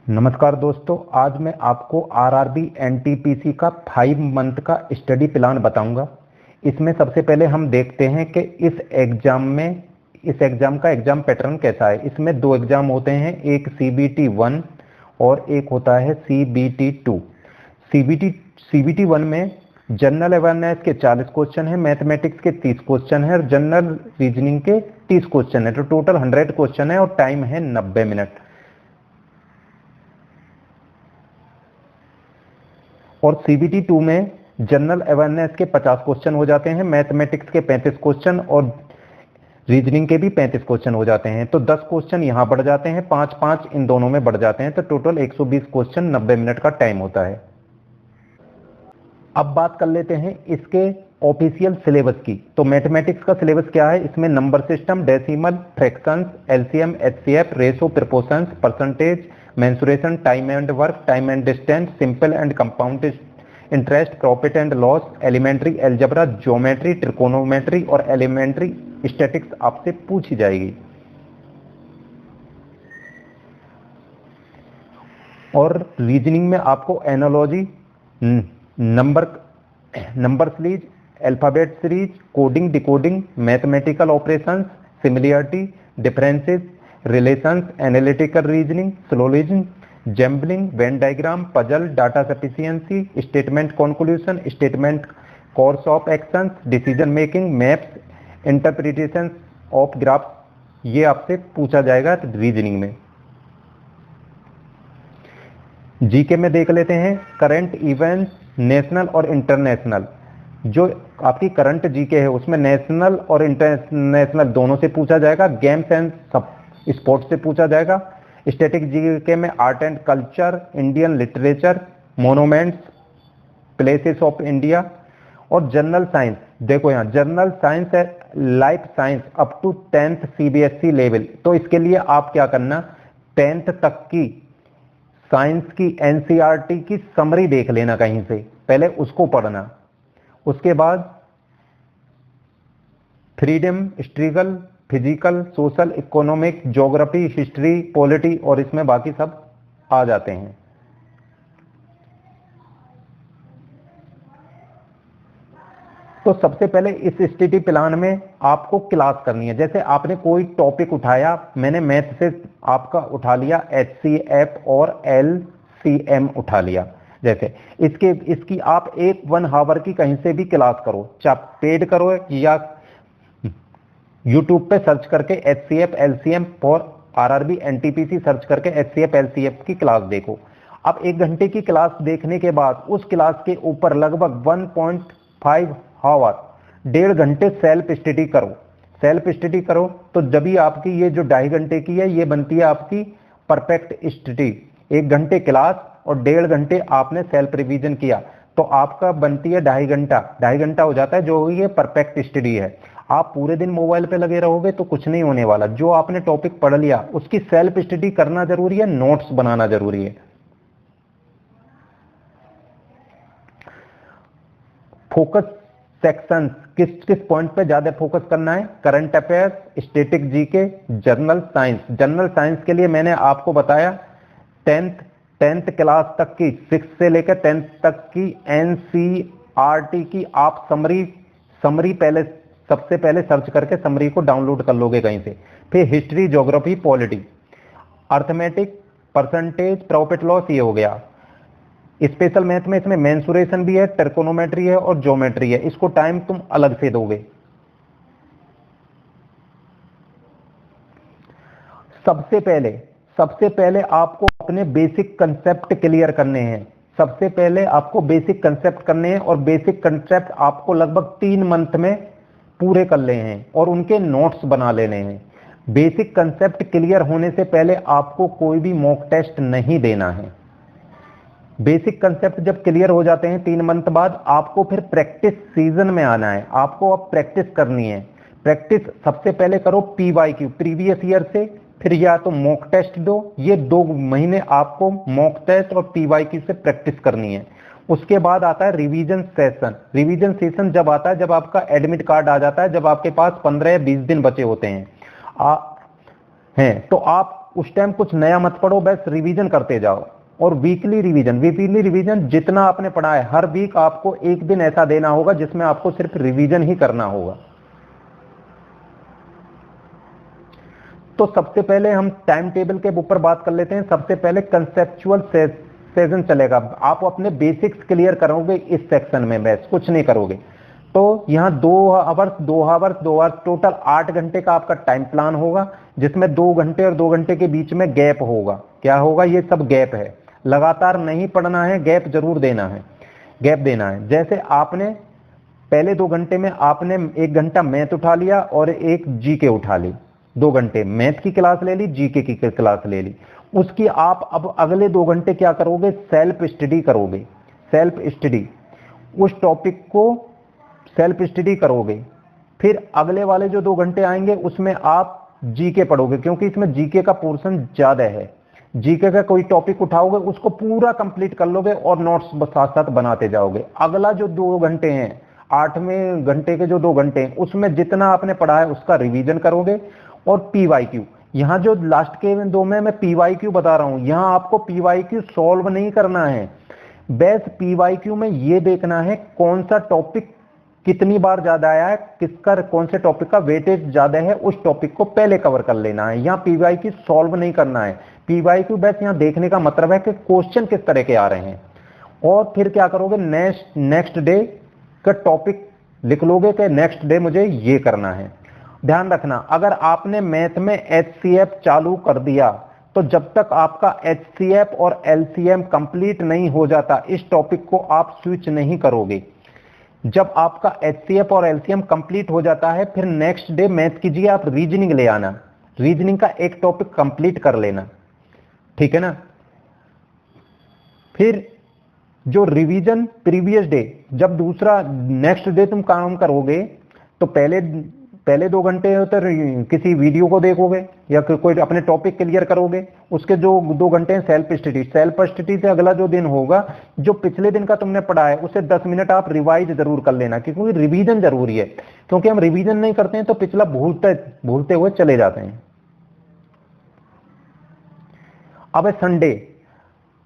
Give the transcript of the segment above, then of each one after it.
नमस्कार दोस्तों, आज मैं आपको आरआरबी एनटीपीसी का 5 मंथ का स्टडी प्लान बताऊंगा। इसमें सबसे पहले हम देखते हैं कि इस एग्जाम का एग्जाम पैटर्न कैसा है। इसमें 2 एग्जाम होते हैं, एक सीबीटी 1 और एक होता है सीबीटी 2। सीबीटी 1 में जनरल अवेयरनेस के 40 क्वेश्चन है, मैथमेटिक्स के 30 क्वेश्चन है और जनरल रीजनिंग के 30 क्वेश्चन है। तो टोटल 100 क्वेश्चन है और टाइम है 90 मिनट। और सीबीटी 2 में जनरल अवेयरनेस के 50 क्वेश्चन हो जाते हैं, मैथमेटिक्स के 35 क्वेश्चन और रीजनिंग के भी 35 क्वेश्चन हो जाते हैं। तो 10 क्वेश्चन यहां बढ़ जाते हैं, 5-5 इन दोनों में बढ़ जाते हैं। तो टोटल 120 क्वेश्चन 90 मिनट का टाइम होता है। अब बात कर लेते हैं इसके ऑफिशियल सिलेबस की। तो मैथमेटिक्स का सिलेबस क्या है? इसमें number system, decimal, fractions, LCM, HCF, ratio, proportions, percentage, mensuration, time and work, time and distance, simple and compound interest, profit and loss, elementary algebra, geometry, trigonometry और elementary statistics आपसे पूछी जाएगी। और reasoning में आपको analogy, number series, alphabet series, coding, decoding, mathematical operations, similarity, differences, relations, analytical reasoning, syllogism, jumbling, Venn diagram, puzzle, data sufficiency, statement conclusion, statement course of actions, decision making, maps, interpretation of graphs, ये आपसे पूछा जाएगा reasoning में। GK में देख लेते हैं current events, national और इंटरनेशनल। जो आपकी करंट जीके है उसमें नेशनल और इंटरनेशनल दोनों से पूछा जाएगा। गेम्स एंड स्पोर्ट्स से पूछा जाएगा। स्टैटिक जीके में art and culture, Indian literature, monuments, places of India. और जनरल साइंस, देखो यहाँ जनरल साइंस है life science up to 10th CBSE level. तो इसके लिए आप क्या करना, 10th तक की साइंस की एनसीईआरटी की समरी देख लेना कहीं से, पहले उसको पढ़ना। उसके बाद freedom, struggle, physical, social, economic, geography, history, polity और इसमें बाकी सब आ जाते हैं। तो सबसे पहले इस स्टडी प्लान में आपको क्लास करनी है। जैसे आपने कोई टॉपिक उठाया, मैंने मैथ से आपका उठा लिया एचसीएफ और एलसीएम उठा लिया। जैसे इसकी आप 1 आवर की कहीं से भी क्लास करो, चाहे पेड करो या यूट्यूब पे सर्च करके एचसीएफ एलसीएम और आरआरबी एनटीपीसी सर्च करके एचसीएफ एलसीएफ की क्लास देखो। अब 1 घंटे की क्लास देखने के बाद उस क्लास के ऊपर लगभग 1.5 आवर, 1.5 घंटे सेल्फ स्टडी करो। सेल्फ स्टडी करो तो जब ही आपकी ये जो 2.5 घंटे की है ये बनती है आपकी परफेक्ट स्टडी। 1 घंटे क्लास और 1.5 घंटे आपने सेल्फ रिवीजन किया तो आपका बनती है 2.5 घंटा। 2.5 घंटा हो जाता है जो ये परफेक्ट स्टडी है। आप पूरे दिन मोबाइल पे लगे रहोगे तो कुछ नहीं होने वाला। जो आपने टॉपिक पढ़ लिया उसकी सेल्फ स्टडी करना जरूरी है, नोट्स बनाना जरूरी है। फोकस सेक्शंस, किस किस पॉइंट पे ज्यादा फोकस करना है? Current affairs, static GK, general science. General science के लिए मैंने आपको बताया 10th क्लास तक की, 6 से लेकर 10th तक की एनसीईआरटी की आप समरी पहले सबसे पहले सर्च करके समरी को डाउनलोड कर लोगे कहीं से। फिर history, geography, polity, arithmetic, percentage, profit loss, ये हो गया। स्पेशल मैथ में इसमें मेंसुरेशन भी है, ट्रिकोनोमेट्री है और ज्योमेट्री है। इसको टाइम तुम अलग से दोगे। सबसे पहले आपको अपने बेसिक कंसेप्ट क्लियर करने हैं। सबसे पहले आपको बेसिक कंसेप्ट करने हैं और बेसिक कंसेप्ट आपको लगभग 3 मंथ में पूरे कर लेने हैं और उनके नोट्स बना लेने हैं। बेसिक कंसेप्ट क्लियर होने से पहले आपको कोई भी मॉक टेस्ट नहीं देना है। बेसिक कंसेप्ट जब क्लियर हो जाते हैं 3 मंथ बाद, आपको फिर प्रैक्टिस सीजन में आना है। आपको अब प्रैक्टिस करनी है। प्रैक्टिस सबसे पहले करो पीवाईक्यू, प्रीवियस ईयर से, फिर या तो मॉक टेस्ट दो। ये 2 महीने आपको मॉक टेस्ट और पीवाईक्यू से प्रैक्टिस करनी है। उसके बाद आता है रिवीजन सेशन। रिवीजन सेशन जब आता है जब आपका एडमिट कार्ड आ जाता है, जब आपके पास 15 या 20 दिन बचे होते हैं तो आप उस टाइम कुछ नया मत पढ़ो, बस रिवीजन करते जाओ। और वीकली रिवीजन जितना आपने पढ़ा है, हर वीक आपको एक दिन ऐसा देना होगा जिसमें आपको सिर्फ रिवीजन ही करना होगा। तो सबसे पहले हम टाइम टेबल के ऊपर बात कर लेते हैं। सबसे पहले कंसेप्चुअल सेशन चलेगा। आप अपने बेसिक्स क्लियर करोगे इस सेक्शन में, बस कुछ नहीं करोगे। तो यहाँ 2 आवर्स टोटल 8 घंटे का आपका टाइम प्लान होगा, जिसमें 2 घंटे और 2 घंटे के बीच में गैप होगा। क्या होगा? ये सब गैप है। लगातार नहीं पढ़ना है, गैप जरूर देना है, गैप देना है। जैसे आपने पहले 2 घंटे में आपने 1 घंटा मैथ उठा लिया और 1 जीके उठा ली। 2 घंटे मैथ की क्लास ले ली, जीके की क्लास ले ली। उसकी आप अब अगले 2 घंटे क्या करोगे? सेल्फ स्टडी करोगे। सेल्फ स्टडी, उस टॉपिक को सेल्फ स्टडी करोगे। फिर अगले वाले जो 2 घंटे आएंगे उसमें आप जीके पढ़ोगे, क्योंकि इसमें जीके का पोर्शन ज्यादा है। जीके का कोई टॉपिक उठाओगे, उसको पूरा कंप्लीट कर लोगे और नोट्स साथ साथ बनाते जाओगे। अगला जो 2 घंटे हैं, 8वें घंटे के जो 2 घंटे हैं, उसमें जितना आपने पढ़ा है उसका रिवीजन करोगे। और पीवाईक्यू, यहाँ जो लास्ट के 2 में मैं पीवाईक्यू बता रहा हूं, यहाँ आपको पीवाईक्यू सॉल्व नहीं करना है। बस पीवाईक्यू में ये देखना है कौन सा टॉपिक कितनी बार ज्यादा आया है, किसका कौन से टॉपिक का वेटेज ज्यादा है, उस टॉपिक को पहले कवर कर लेना है। यहाँ पीवाईक्यू सॉल्व नहीं करना है। पीवाईक्यू बस यहाँ देखने का मतलब है कि क्वेश्चन किस तरह के आ रहे हैं। और फिर क्या करोगे? नेक्स्ट डे का टॉपिक लिख लोगे कि नेक्स्ट डे मुझे ये करना है। ध्यान रखना, अगर आपने मैथ में एचसीएफ चालू कर दिया तो जब तक आपका एचसीएफ और एलसीएम कंप्लीट नहीं हो जाता, इस टॉपिक को आप स्विच नहीं करोगे। जब आपका एचसीएफ और एलसीएम कंप्लीट हो जाता है, फिर नेक्स्ट डे मैथ कीजिए, आप रीजनिंग ले आना। रीजनिंग का एक टॉपिक कंप्लीट कर लेना, ठीक है ना। फिर जो रिवीजन प्रीवियस डे, जब दूसरा नेक्स्ट डे तुम काम करोगे तो पहले 2 घंटे तो किसी वीडियो को देखोगे या कोई अपने टॉपिक क्लियर करोगे। उसके जो 2 घंटे हैं सेल्फ स्टडी से अगला जो दिन होगा, जो पिछले दिन का तुमने पढ़ा है उसे 10 मिनट आप रिवाइज जरूर कर लेना, क्योंकि रिवीजन जरूरी है। क्योंकि हम रिवीजन नहीं करते हैं तो पिछला भूलते हुए चले जाते हैं। अब संडे,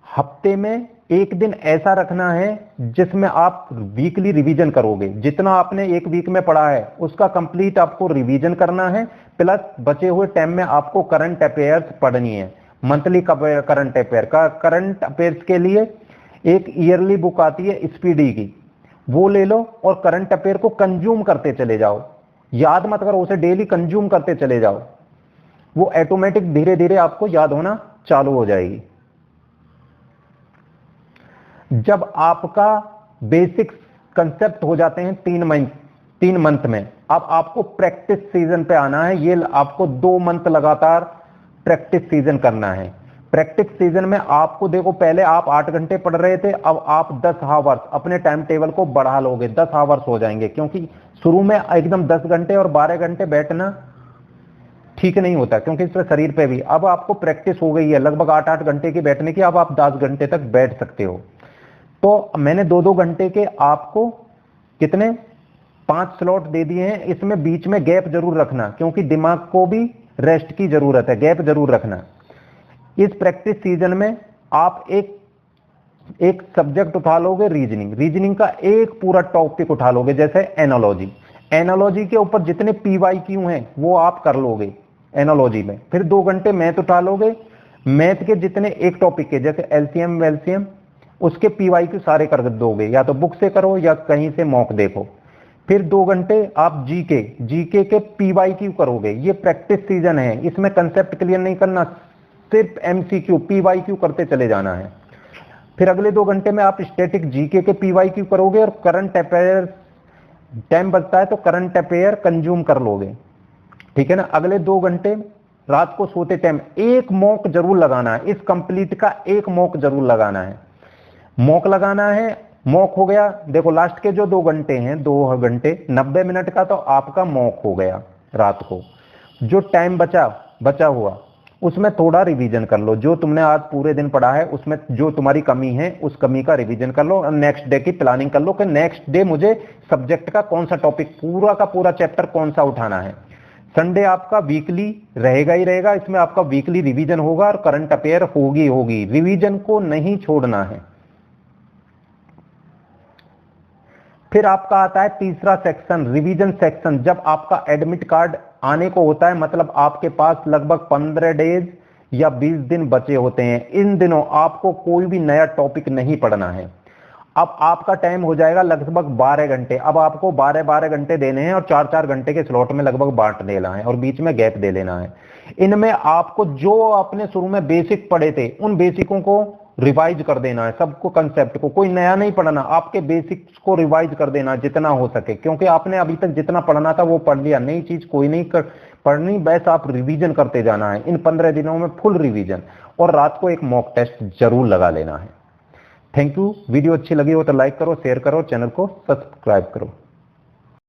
हफ्ते में एक दिन ऐसा रखना है जिसमें आप वीकली रिवीजन करोगे। जितना आपने एक वीक में पढ़ा है उसका कंप्लीट आपको रिवीजन करना है, प्लस बचे हुए टाइम में आपको करंट अफेयर्स पढ़नी है। मंथली करंट अफेयर्स के लिए एक ईयरली बुक आती है स्पीडी की, वो ले लो और करंट अफेयर को कंज्यूम करते चले जाओ। याद मत करो, उसे डेली कंज्यूम करते चले जाओ। वो ऑटोमेटिक धीरे धीरे आपको याद होना चालू हो जाएगी। जब आपका बेसिक कंसेप्ट हो जाते हैं 3 मंथ में, अब आपको प्रैक्टिस सीजन पे आना है। ये आपको 2 मंथ लगातार प्रैक्टिस सीजन करना है। प्रैक्टिस सीजन में आपको देखो, पहले आप 8 घंटे पढ़ रहे थे, अब आप 10 आवर्स अपने टाइम टेबल को बढ़ा लोगे, 10 आवर्स हो जाएंगे। क्योंकि शुरू में एकदम 10 घंटे और 12 घंटे बैठना ठीक नहीं होता, क्योंकि इससे शरीर पे भी। अब आपको प्रैक्टिस हो गई है लगभग 8-8 घंटे की बैठने की, अब आप 10 घंटे तक बैठ सकते हो। तो मैंने 2-2 घंटे के आपको कितने 5 स्लॉट दे दिए हैं। इसमें बीच में गैप जरूर रखना, क्योंकि दिमाग को भी रेस्ट की जरूरत है, गैप जरूर रखना। इस प्रैक्टिस सीजन में आप एक सब्जेक्ट उठा लोगे, रीजनिंग का एक पूरा टॉपिक उठा लोगे, जैसे एनालॉजी के ऊपर जितने पीवाईक्यू हैं वो आप कर लोगे एनालॉजी में। फिर 2 घंटे मैथ उठा लोगे, मैथ के जितने एक टॉपिक के जैसे एलसीएम उसके पीवाईक्यू सारे कर दोगे, या तो बुक से करो या कहीं से मॉक देखो। फिर 2 घंटे आप जीके के पीवाईक्यू करोगे। ये प्रैक्टिस सीजन है, इसमें कंसेप्ट क्लियर नहीं करना, सिर्फ एमसीक्यू पीवाईक्यू करते चले जाना है। फिर अगले 2 घंटे में आप स्टैटिक जीके के पीवाईक्यू करोगे और करंट अफेयर, टाइम बचता है तो करंट अफेयर कंज्यूम कर लोगे, ठीक है ना। अगले 2 घंटे रात को सोते टाइम एक मॉक जरूर लगाना है, इस कंप्लीट का एक मॉक जरूर लगाना है। मॉक लगाना है, मॉक हो गया। देखो लास्ट के जो 2 घंटे हैं, 2 घंटे 90 मिनट का तो आपका मॉक हो गया। रात को जो टाइम बचा हुआ उसमें थोड़ा रिवीजन कर लो। जो तुमने आज पूरे दिन पढ़ा है उसमें जो तुम्हारी कमी है उस कमी का रिवीजन कर लो और नेक्स्ट डे की प्लानिंग कर लो कि नेक्स्ट डे मुझे सब्जेक्ट का कौन सा टॉपिक, पूरा का पूरा चैप्टर कौन सा उठाना है। संडे आपका वीकली रहेगा ही रहेगा, इसमें आपका वीकली रिवीजन होगा और करंट अफेयर होगी। रिवीजन को नहीं छोड़ना है। फिर आपका आता है तीसरा सेक्शन, रिवीजन सेक्शन। जब आपका एडमिट कार्ड आने को होता है, मतलब आपके पास लगभग 15 डेज या 20 दिन बचे होते हैं, इन दिनों आपको कोई भी नया टॉपिक नहीं पढ़ना है। अब आपका टाइम हो जाएगा लगभग 12 घंटे। अब आपको 12 घंटे देने हैं और 4 घंटे के स्लॉट में लगभग बांट देना है और बीच में गैप दे लेना है। इनमें आपको जो आपने शुरू में बेसिक पढ़े थे उन बेसिकों को रिवाइज कर देना है, सबको कंसेप्ट को, कोई नया नहीं पढ़ना, आपके बेसिक्स को रिवाइज कर देना जितना हो सके, क्योंकि आपने अभी तक जितना पढ़ना था वो पढ़ लिया, नई चीज कोई नहीं पढ़नी, बस आप रिवीजन करते जाना है इन 15 दिनों में, फुल रिवीजन। और रात को एक मॉक टेस्ट जरूर लगा लेना है। Thank you. वीडियो अच्छी लगी हो तो लाइक करो, शेयर करो, चैनल को सब्सक्राइब करो।